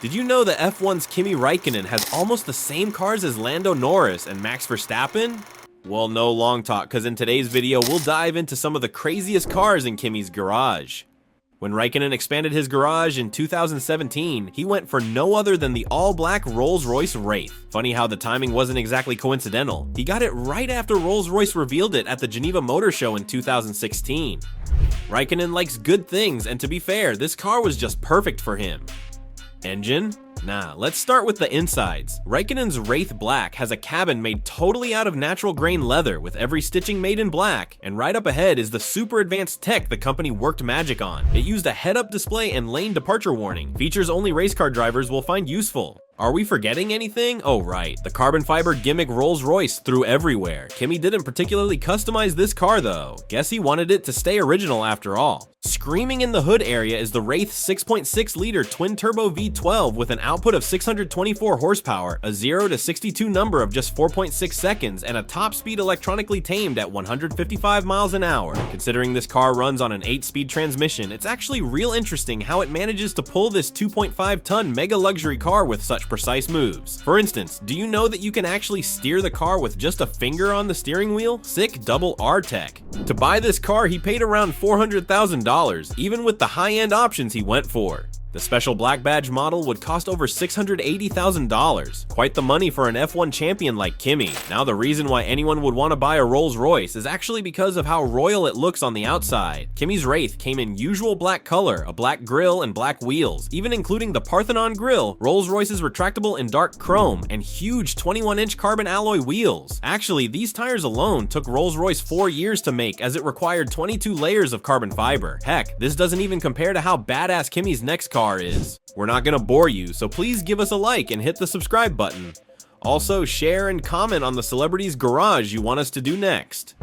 Did you know that F1's Kimi Räikkönen has almost the same cars as Lando Norris and Max Verstappen? Well, no long talk, cause in today's video we'll dive into some of the craziest cars in Kimi's garage. When Räikkönen expanded his garage in 2017, he went for no other than the all-black Rolls-Royce Wraith. Funny how the timing wasn't exactly coincidental. He got it right after Rolls-Royce revealed it at the Geneva Motor Show in 2016. Räikkönen likes good things, and to be fair, this car was just perfect for him. Engine? Nah, let's start with the insides. Räikkönen's Wraith Black has a cabin made totally out of natural grain leather with every stitching made in black, and right up ahead is the super advanced tech the company worked magic on. It used a head-up display and lane departure warning, features only race car drivers will find useful. Are we forgetting anything? Oh right, the carbon fiber gimmick Rolls-Royce through everywhere. Kimi didn't particularly customize this car though. Guess he wanted it to stay original after all. Screaming in the hood area is the Wraith's 6.6-liter twin-turbo V12 with an output of 624 horsepower, a 0 to 62 number of just 4.6 seconds, and a top speed electronically tamed at 155 miles an hour. Considering this car runs on an 8-speed transmission, it's actually real interesting how it manages to pull this 2.5-ton mega luxury car with such precise moves. For instance, do you know that you can actually steer the car with just a finger on the steering wheel? Sick double R tech. To buy this car, he paid around $400,000, even with the high-end options he went for. The special black badge model would cost over $680,000. Quite the money for an F1 champion like Kimi. Now the reason why anyone would want to buy a Rolls-Royce is actually because of how royal it looks on the outside. Kimi's Wraith came in usual black color, a black grille, and black wheels, even including the Parthenon grille, Rolls-Royce's retractable in dark chrome, and huge 21-inch carbon alloy wheels. Actually, these tires alone took Rolls-Royce 4 years to make as it required 22 layers of carbon fiber. Heck, this doesn't even compare to how badass Kimi's next car is. We're not gonna bore you, so please give us a like and hit the subscribe button. Also, share and comment on the celebrity's garage you want us to do next.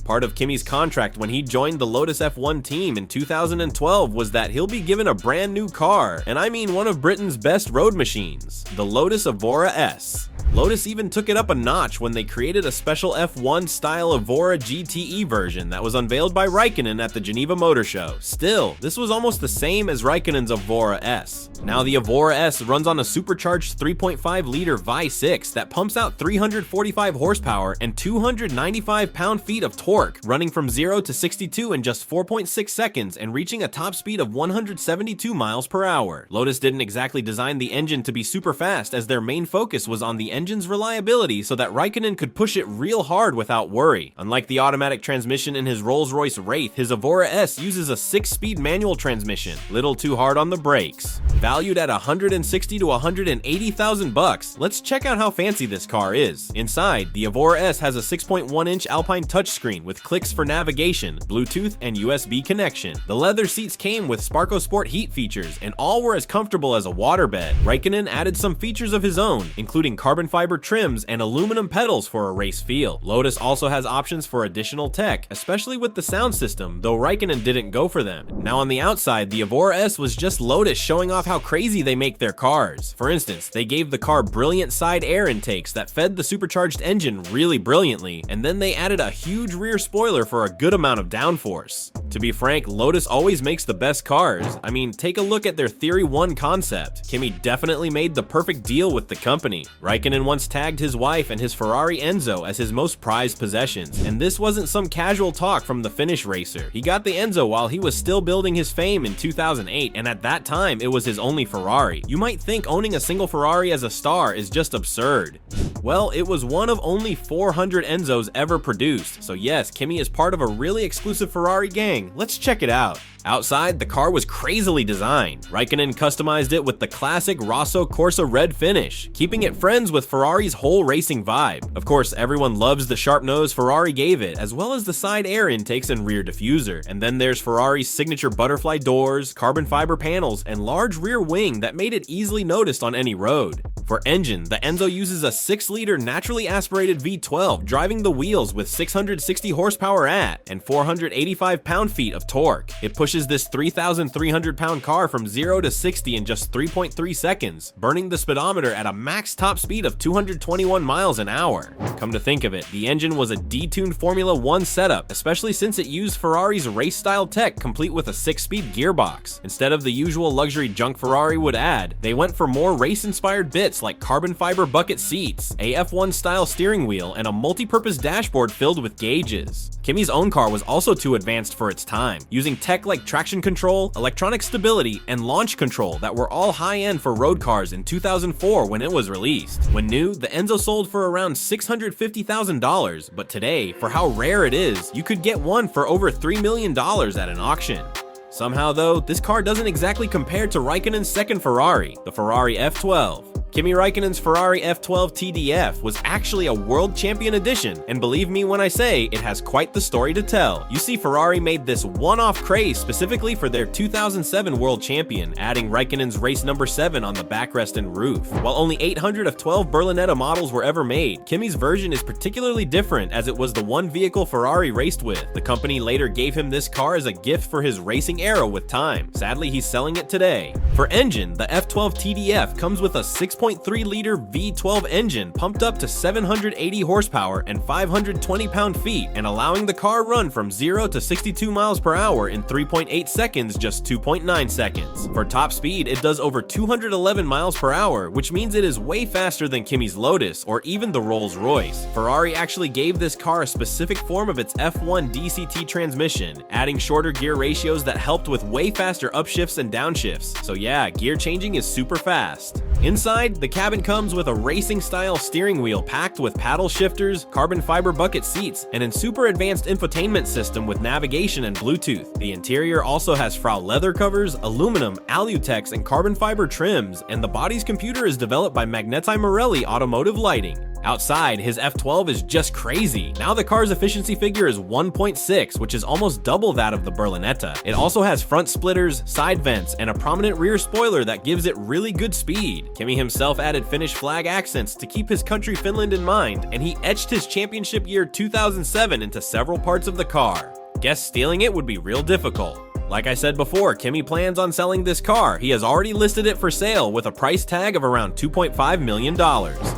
Part of Kimi's contract when he joined the Lotus F1 team in 2012 was that he'll be given a brand new car, and I mean one of Britain's best road machines, the Lotus Evora S. Lotus even took it up a notch when they created a special F1 style Evora GTE version that was unveiled by Räikkönen at the Geneva Motor Show. Still, this was almost the same as Räikkönen's Evora S. Now the Evora S runs on a supercharged 3.5-liter V6 that pumps out 345 horsepower and 295 pound-feet of torque, running from 0 to 62 in just 4.6 seconds and reaching a top speed of 172 miles per hour. Lotus didn't exactly design the engine to be super fast, as their main focus was on the engine's reliability so that Räikkönen could push it real hard without worry. Unlike the automatic transmission in his Rolls-Royce Wraith, his Evora S uses a 6-speed manual transmission, little too hard on the brakes. Valued at $160,000 to $180,000, let's check out how fancy this car is. Inside, the Evora S has a 6.1-inch Alpine touchscreen with clicks for navigation, Bluetooth, and USB connection. The leather seats came with Sparco Sport heat features, and all were as comfortable as a waterbed. Räikkönen added some features of his own, including carbon fiber trims and aluminum pedals for a race feel. Lotus also has options for additional tech, especially with the sound system, though Räikkönen didn't go for them. Now on the outside, the Evora S was just Lotus showing off how crazy they make their cars. For instance, they gave the car brilliant side air intakes that fed the supercharged engine really brilliantly, and then they added a huge rear spoiler for a good amount of downforce. To be frank, Lotus always makes the best cars. I mean, take a look at their Theory 1 concept. Kimi definitely made the perfect deal with the company. Räikkönen once tagged his wife and his Ferrari Enzo as his most prized possessions, and this wasn't some casual talk from the Finnish racer. He got the Enzo while he was still building his fame in 2008, and at that time it was his only Ferrari. You might think owning a single Ferrari as a star is just absurd. Well, it was one of only 400 Enzos ever produced, so yes, Kimi is part of a really exclusive Ferrari gang. Let's check it out. Outside, the car was crazily designed. Räikkönen customized it with the classic Rosso Corsa red finish, keeping it friends with Ferrari's whole racing vibe. Of course, everyone loves the sharp nose Ferrari gave it, as well as the side air intakes and rear diffuser. And then there's Ferrari's signature butterfly doors, carbon fiber panels, and large rear wing that made it easily noticed on any road. For engine, the Enzo uses a 6-liter naturally aspirated V12 driving the wheels with 660 horsepower and 485 pound-feet of torque. It pushes this 3,300-pound car from 0 to 60 in just 3.3 seconds, burning the speedometer at a max top speed of 221 miles an hour. Come to think of it, the engine was a detuned Formula 1 setup, especially since it used Ferrari's race-style tech complete with a 6-speed gearbox. Instead of the usual luxury junk Ferrari would add, they went for more race-inspired bits like carbon fiber bucket seats, a F1 style steering wheel, and a multi-purpose dashboard filled with gauges. Kimi's own car was also too advanced for its time, using tech like traction control, electronic stability, and launch control that were all high-end for road cars in 2004 when it was released. When new, the Enzo sold for around $650,000, but today, for how rare it is, you could get one for over $3 million at an auction. Somehow though, this car doesn't exactly compare to Räikkönen's second Ferrari, the Ferrari F12. Kimi Räikkönen's Ferrari F12 TDF was actually a World Champion edition, and believe me when I say it has quite the story to tell. You see, Ferrari made this one-off craze specifically for their 2007 World Champion, adding Räikkönen's race number 7 on the backrest and roof. While only 800 of 12 Berlinetta models were ever made, Kimi's version is particularly different as it was the one vehicle Ferrari raced with. The company later gave him this car as a gift for his racing era with time. Sadly, he's selling it today. For engine, the F12 TDF comes with a 6.3-liter V12 engine pumped up to 780 horsepower and 520 pound-feet, and allowing the car run from 0 to 62 miles per hour in 3.8 seconds, just 2.9 seconds. For top speed, it does over 211 miles per hour, which means it is way faster than Kimi's Lotus or even the Rolls-Royce. Ferrari actually gave this car a specific form of its F1 DCT transmission, adding shorter gear ratios that helped with way faster upshifts and downshifts. So yeah, gear changing is super fast. Inside, the cabin comes with a racing-style steering wheel packed with paddle shifters, carbon fiber bucket seats, and a super advanced infotainment system with navigation and Bluetooth. The interior also has Frau leather covers, aluminum, Alutex, and carbon fiber trims, and the body's computer is developed by Magneti Marelli Automotive Lighting. Outside, his F12 is just crazy. Now the car's efficiency figure is 1.6, which is almost double that of the Berlinetta. It also has front splitters, side vents, and a prominent rear spoiler that gives it really good speed. Kimi himself added Finnish flag accents to keep his country Finland in mind, and he etched his championship year 2007 into several parts of the car. Guess stealing it would be real difficult. Like I said before, Kimi plans on selling this car. He has already listed it for sale with a price tag of around $2.5 million.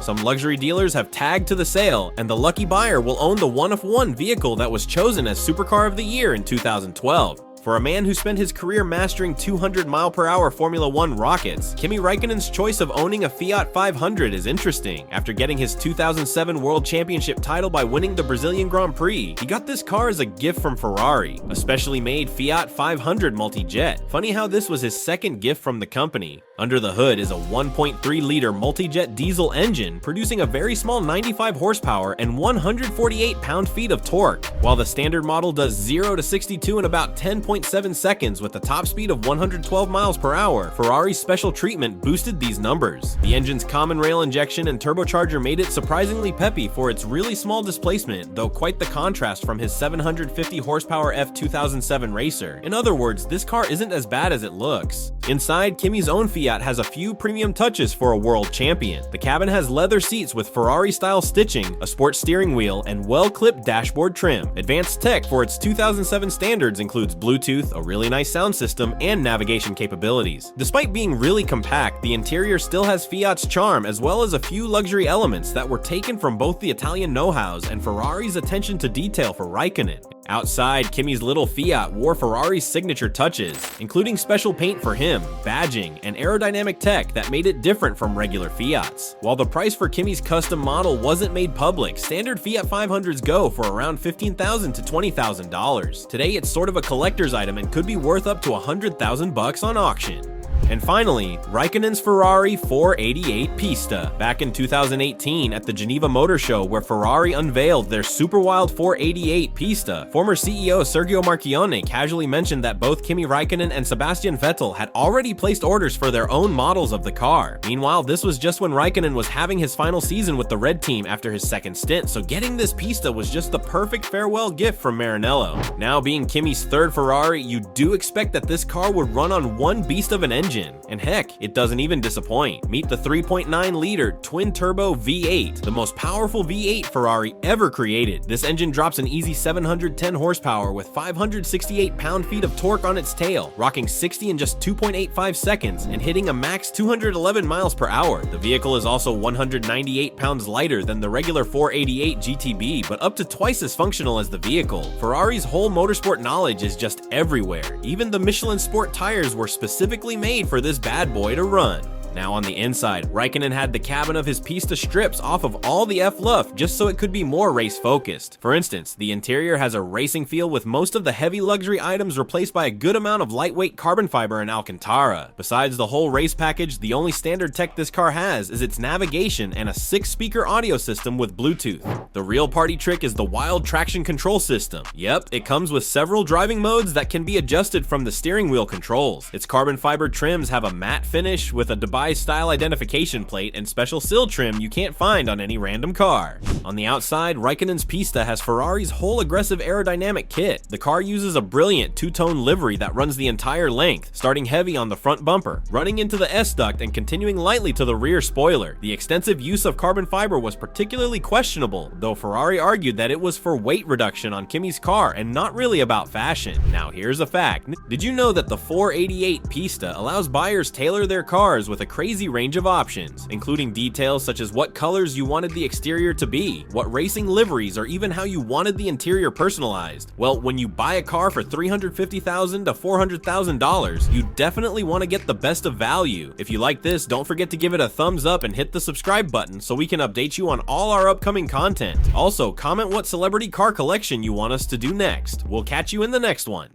Some luxury dealers have tagged to the sale, and the lucky buyer will own the one-of-one vehicle that was chosen as Supercar of the Year in 2012. For a man who spent his career mastering 200-mile-per-hour Formula 1 rockets, Kimi Räikkönen's choice of owning a Fiat 500 is interesting. After getting his 2007 World Championship title by winning the Brazilian Grand Prix, he got this car as a gift from Ferrari, a specially made Fiat 500 multi-jet. Funny how this was his second gift from the company. Under the hood is a 1.3-liter multi-jet diesel engine, producing a very small 95 horsepower and 148 pound-feet of torque, while the standard model does 0 to 62 in about 10.7 seconds with a top speed of 112 miles per hour. Ferrari's special treatment boosted these numbers. The engine's common rail injection and turbocharger made it surprisingly peppy for its really small displacement, though quite the contrast from his 750 horsepower F2007 racer. In other words, this car isn't as bad as it looks. Inside, Kimi's own Fiat has a few premium touches for a world champion. The cabin has leather seats with Ferrari-style stitching, a sports steering wheel, and well-clipped dashboard trim. Advanced tech for its 2007 standards includes Bluetooth, a really nice sound system, and navigation capabilities. Despite being really compact, the interior still has Fiat's charm as well as a few luxury elements that were taken from both the Italian know-hows and Ferrari's attention to detail for Räikkönen. Outside, Kimi's little Fiat wore Ferrari's signature touches, including special paint for him, badging, and aerodynamic tech that made it different from regular Fiats. While the price for Kimi's custom model wasn't made public, standard Fiat 500s go for around $15,000 to $20,000. Today, it's sort of a collector's item and could be worth up to $100,000 on auction. And finally, Räikkönen's Ferrari 488 Pista. Back in 2018 at the Geneva Motor Show, where Ferrari unveiled their super wild 488 Pista, former CEO Sergio Marchionne casually mentioned that both Kimi Räikkönen and Sebastian Vettel had already placed orders for their own models of the car. Meanwhile, this was just when Räikkönen was having his final season with the Red Team after his second stint, so getting this Pista was just the perfect farewell gift from Maranello. Now being Kimi's third Ferrari, you do expect that this car would run on one beast of an engine. engine. And heck, it doesn't even disappoint. Meet the 3.9-liter twin-turbo V8, the most powerful V8 Ferrari ever created. This engine drops an easy 710 horsepower with 568 pound-feet of torque on its tail, rocking 60 in just 2.85 seconds and hitting a max 211 miles per hour. The vehicle is also 198 pounds lighter than the regular 488 GTB, but up to twice as functional as the vehicle. Ferrari's whole motorsport knowledge is just everywhere. Even the Michelin Sport tires were specifically made for this bad boy to run. Now on the inside, Räikkönen had the cabin of his Pista strips off of all the F-Luff just so it could be more race focused. For instance, the interior has a racing feel with most of the heavy luxury items replaced by a good amount of lightweight carbon fiber and Alcantara. Besides the whole race package, the only standard tech this car has is its navigation and a 6-speaker audio system with Bluetooth. The real party trick is the wild traction control system. Yep, it comes with several driving modes that can be adjusted from the steering wheel controls. Its carbon fiber trims have a matte finish with a Dubai style identification plate and special sill trim you can't find on any random car. On the outside, Räikkönen's Pista has Ferrari's whole aggressive aerodynamic kit. The car uses a brilliant two-tone livery that runs the entire length, starting heavy on the front bumper, running into the S-duct and continuing lightly to the rear spoiler. The extensive use of carbon fiber was particularly questionable, though Ferrari argued that it was for weight reduction on Kimi's car and not really about fashion. Now here's a fact. Did you know that the 488 Pista allows buyers tailor their cars with a crazy range of options, including details such as what colors you wanted the exterior to be, what racing liveries, or even how you wanted the interior personalized? Well, when you buy a car for $350,000 to $400,000, you definitely want to get the best of value. If you like this, don't forget to give it a thumbs up and hit the subscribe button so we can update you on all our upcoming content. Also, comment what celebrity car collection you want us to do next. We'll catch you in the next one.